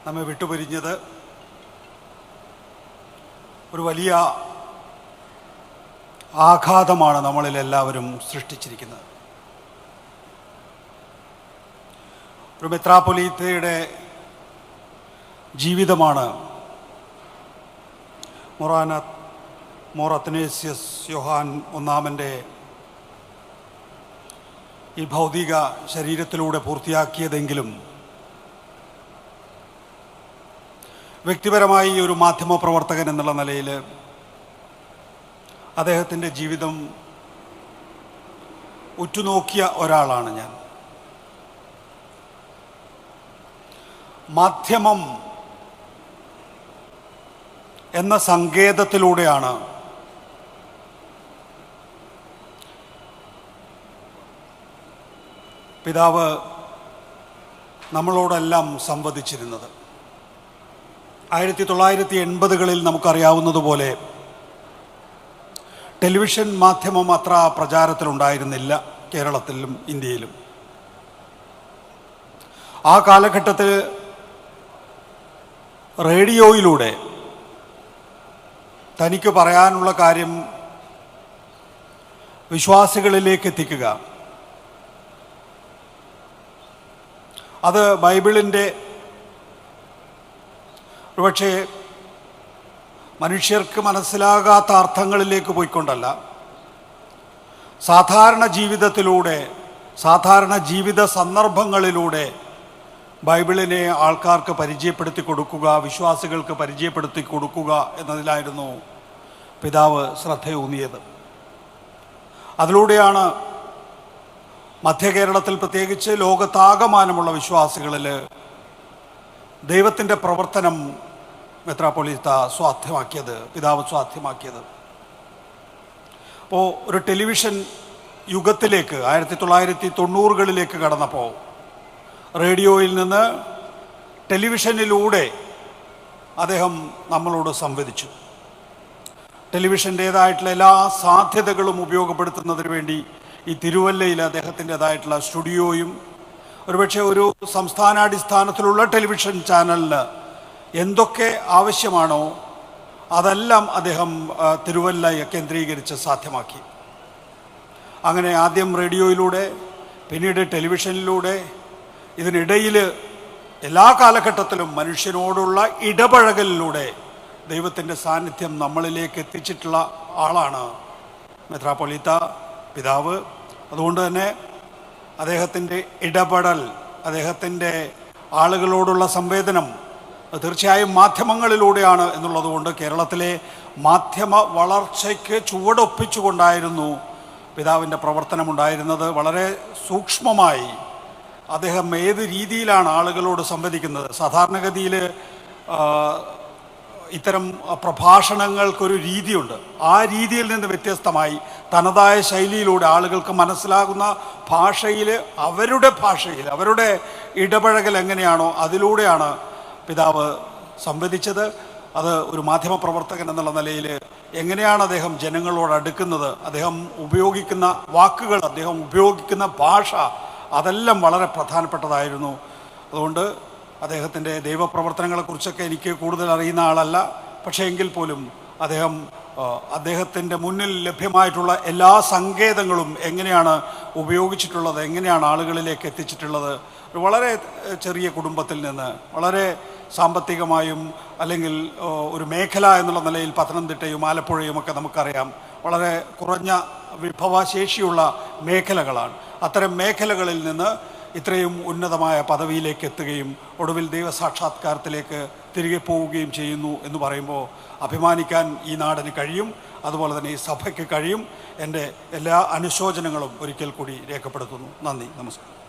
നമ്മെ വിട്ടുപിരിഞ്ഞത് ഒരു വലിയ ആഘാതമാണ് നമ്മളിൽ എല്ലാവരും സൃഷ്ടിച്ചിരിക്കുന്നത്. ഒരു മെത്രാപ്പൊലീത്തയുടെ ജീവിതമാണ് മോർ അത്തനേഷ്യസ് യോഹാൻ ഒന്നാമൻ്റെ ഈ ഭൗതിക ശരീരത്തിലൂടെ പൂർത്തിയാക്കിയതെങ്കിലും വ്യക്തിപരമായി ഒരു മാധ്യമപ്രവർത്തകൻ എന്നുള്ള നിലയിൽ അദ്ദേഹത്തിൻ്റെ ജീവിതം ഉറ്റുനോക്കിയ ഒരാളാണ് ഞാൻ. മാധ്യമം എന്ന സങ്കേതത്തിലൂടെയാണ് പിതാവ് നമ്മളോടെല്ലാം സംവദിച്ചിരുന്നത്. 1980-കളിൽ നമുക്കറിയാവുന്നതുപോലെ ടെലിവിഷൻ മാധ്യമം അത്ര പ്രചാരത്തിലുണ്ടായിരുന്നില്ല കേരളത്തിലും ഇന്ത്യയിലും. ആ കാലഘട്ടത്തിൽ റേഡിയോയിലൂടെ തനിക്ക് പറയാനുള്ള കാര്യം വിശ്വാസികളിലേക്ക് എത്തിക്കുക, അത് ബൈബിളിൻ്റെ ഒരുപക്ഷെ മനുഷ്യർക്ക് മനസ്സിലാകാത്ത അർത്ഥങ്ങളിലേക്ക് പോയിക്കൊണ്ടല്ല, സാധാരണ ജീവിതത്തിലൂടെ, സാധാരണ ജീവിത സന്ദർഭങ്ങളിലൂടെ ബൈബിളിനെ ആൾക്കാർക്ക് പരിചയപ്പെടുത്തി കൊടുക്കുക, വിശ്വാസികൾക്ക് പരിചയപ്പെടുത്തി കൊടുക്കുക എന്നതിലായിരുന്നു പിതാവ് ശ്രദ്ധയൂന്നിയത്. അതിലൂടെയാണ് മധ്യ കേരളത്തിൽ, പ്രത്യേകിച്ച് ലോകത്താകമാനമുള്ള വിശ്വാസികളിൽ ദൈവത്തിൻ്റെ പ്രവർത്തനം മെത്രാപ്പൊലീത്ത സ്വാധ്യമാക്കിയത്, പിതാവ് സ്വാധ്യമാക്കിയത്. അപ്പോൾ ഒരു ടെലിവിഷൻ യുഗത്തിലേക്ക് 1990-കളിലേക്ക് കടന്നപ്പോൾ റേഡിയോയിൽ നിന്ന് ടെലിവിഷനിലൂടെ അദ്ദേഹം നമ്മളോട് സംവദിച്ചു. ടെലിവിഷൻ്റേതായിട്ടുള്ള എല്ലാ സാധ്യതകളും ഉപയോഗപ്പെടുത്തുന്നതിന് വേണ്ടി ഈ തിരുവല്ലയിൽ അദ്ദേഹത്തിൻ്റെതായിട്ടുള്ള സ്റ്റുഡിയോയും, ഒരുപക്ഷെ ഒരു സംസ്ഥാനാടിസ്ഥാനത്തിലുള്ള ടെലിവിഷൻ ചാനലിന് എന്തൊക്കെ ആവശ്യമാണോ അതെല്ലാം അദ്ദേഹം തിരുവല്ലയെ കേന്ദ്രീകരിച്ച് സാധ്യമാക്കി. അങ്ങനെ ആദ്യം റേഡിയോയിലൂടെ, പിന്നീട് ടെലിവിഷനിലൂടെ, ഇതിനിടയിൽ എല്ലാ കാലഘട്ടത്തിലും മനുഷ്യനോടുള്ള ഇടപഴകലിലൂടെ ദൈവത്തിൻ്റെ സാന്നിധ്യം നമ്മളിലേക്ക് എത്തിച്ചിട്ടുള്ള ആളാണ് മെത്രാപ്പൊലീത്ത പിതാവ്. അതുകൊണ്ട് തന്നെ അദ്ദേഹത്തിൻ്റെ ഇടപെടൽ, അദ്ദേഹത്തിൻ്റെ ആളുകളോടുള്ള സംവേദനം തീർച്ചയായും മാധ്യമങ്ങളിലൂടെയാണ് എന്നുള്ളതുകൊണ്ട് കേരളത്തിലെ മാധ്യമ വളർച്ചയ്ക്ക് ചുവടൊപ്പിച്ചുകൊണ്ടായിരുന്നു പിതാവിൻ്റെ പ്രവർത്തനമുണ്ടായിരുന്നത്. വളരെ സൂക്ഷ്മമായി അദ്ദേഹം ഏത് രീതിയിലാണ് ആളുകളോട് സംവദിക്കുന്നത്. സാധാരണഗതിയിൽ ഇത്തരം പ്രഭാഷണങ്ങൾക്കൊരു രീതിയുണ്ട്. ആ രീതിയിൽ നിന്ന് വ്യത്യസ്തമായി തനതായ ശൈലിയിലൂടെ ആളുകൾക്ക് മനസ്സിലാകുന്ന ഭാഷയിൽ, അവരുടെ ഇടപഴകൽ എങ്ങനെയാണോ അതിലൂടെയാണ് പിതാവ് സംവദിച്ചത്. അത് ഒരു മാധ്യമപ്രവർത്തകൻ എന്നുള്ള നിലയിൽ എങ്ങനെയാണ് അദ്ദേഹം ജനങ്ങളോട് അടുക്കുന്നത്, അദ്ദേഹം ഉപയോഗിക്കുന്ന വാക്കുകൾ, അദ്ദേഹം ഉപയോഗിക്കുന്ന ഭാഷ, അതെല്ലാം വളരെ പ്രധാനപ്പെട്ടതായിരുന്നു. അതുകൊണ്ട് അദ്ദേഹത്തിൻ്റെ ദൈവപ്രവർത്തനങ്ങളെക്കുറിച്ചൊക്കെ എനിക്ക് കൂടുതൽ അറിയുന്ന ആളല്ല. പക്ഷേ എങ്കിൽ പോലും അദ്ദേഹത്തിൻ്റെ മുന്നിൽ ലഭ്യമായിട്ടുള്ള എല്ലാ സങ്കേതങ്ങളും എങ്ങനെയാണ് ഉപയോഗിച്ചിട്ടുള്ളത്, എങ്ങനെയാണ് ആളുകളിലേക്ക് എത്തിച്ചിട്ടുള്ളത്. വളരെ ചെറിയ കുടുംബത്തിൽ നിന്ന്, വളരെ സാമ്പത്തികമായും അല്ലെങ്കിൽ ഒരു മേഖല എന്നുള്ള നിലയിൽ പത്തനംതിട്ടയും ആലപ്പുഴയും ഒക്കെ നമുക്കറിയാം വളരെ കുറഞ്ഞ വിഭവശേഷിയുള്ള മേഖലകളാണ്. അത്തരം മേഖലകളിൽ നിന്ന് ഇത്രയും ഉന്നതമായ പദവിയിലേക്ക് എത്തുകയും ഒടുവിൽ ദൈവസാക്ഷാത്കാരത്തിലേക്ക് തിരികെ പോവുകയും ചെയ്യുന്നു എന്ന് പറയുമ്പോൾ അഭിമാനിക്കാൻ ഈ നാടിന് കഴിയും, അതുപോലെ തന്നെ ഈ സഭയ്ക്ക് കഴിയും. എൻ്റെ എല്ലാ അനുശോചനങ്ങളും ഒരിക്കൽ കൂടി രേഖപ്പെടുത്തുന്നു. നന്ദി, നമസ്കാരം.